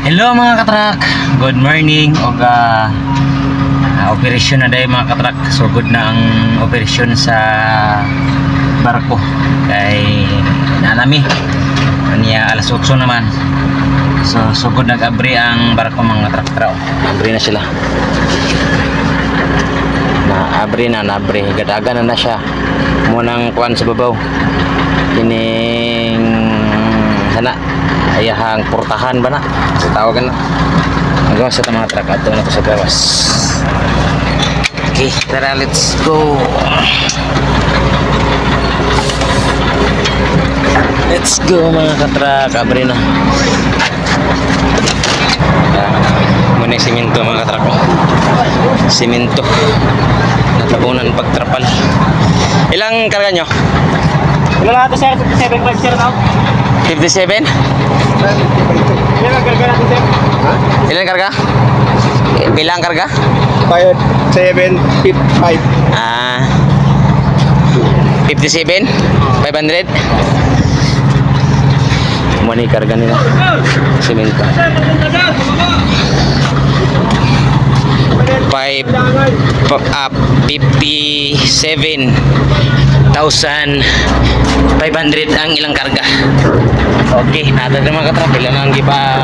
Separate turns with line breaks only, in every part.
Hello mga katrak, good morning. Og operasyon na dahil mga katrak. So good na ang operasyon sa barko kay nanami niya alas 8 naman. So good nag-abri ang barko mga katrak. Abri na sila, na-abri gadaga na siya munang kuan sa babaw kining sana ayahang portahan ba na sa tawagan na magawa sa mga truck ato na ko sa gawas. Okay, tara, let's go. Let's go mga katrak, abri na muna yung simento mga katrak, simento natabunan pagtrapal. Ilang karga nyo?
Ilan lahat sir? 57 sir now?
57?
Ilan karga natin sir?
Ilan karga? Bilang karga?
7, 5.
57? 500? Muna yung karga nila simento. 57,500 ang ilang karga. Okay, nata na mga katrap, ilan ang gipa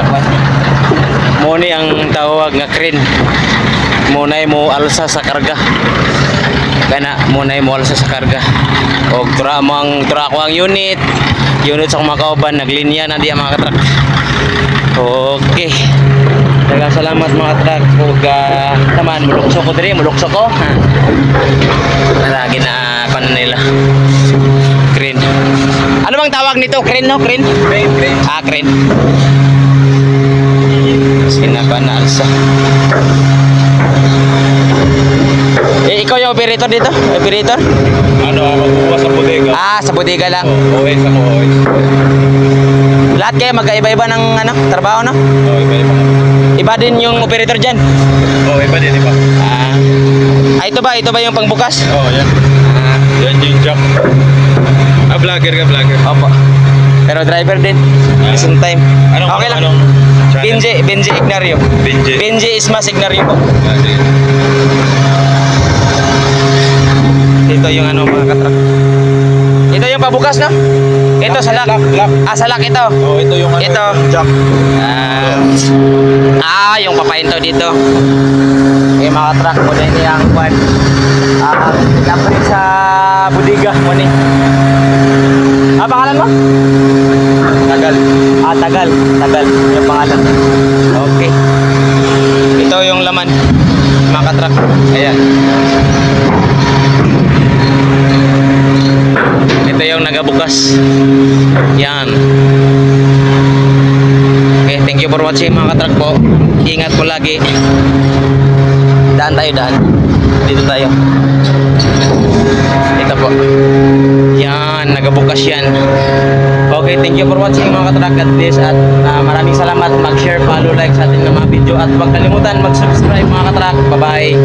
muna ang tawag nga crane. Muna mo alsa sa karga, kana muna mo alsa sa karga. Og tura ko ang unit sa mga kauban naglinya na diya mga katrap. Okay, daghang salamat mga truck. Ug naman mulukso ko diri, mulukso ko. Lagi na pan nila. Crane. Ano bang tawag nito? Crane no? Crane? Crane. Crane. Sinapa na alsa. Ikaw yung operator dito? Operator?
Ano, ako sa bodega.
Sa bodega lang.
OS ako, OS.
Lahat kayo magkaiba-iba ng trabaho, no?
Iba-iba.
Iba din yung operator dyan?
Iba din, iba.
Ito ba yung pangbukas?
Yan. Yan yung job. Vlogger ka, vlogger.
Opo. Pero driver din. Same time. Okay lang. Benji Ignario. Benji Ismas Ignario po. Ito yung mga katrak. Ito yung pabukas, no? Ito salak. Salak ito.
Ito yung
ito.
Jack.
Yung papainto dito. Yung mga truck mo din yung kwan. Lapit sa budiga mo ni. Pangalan mo?
Tagal.
Tagal yung pangalan. Okay. Ito yung laman mga truck. Ayan. Ito yung nagabukas. Yan. Okay, thank you for watching mga katrak po. Ingat po lagi. Daan. Dito tayo. Ito po. Yan, nagabukas yan. Okay, thank you for watching mga katrak at this. At maraming salamat. Mag-share, follow, like sa ating mga video. At huwag kalimutan mag-subscribe mga katrak. Bye-bye.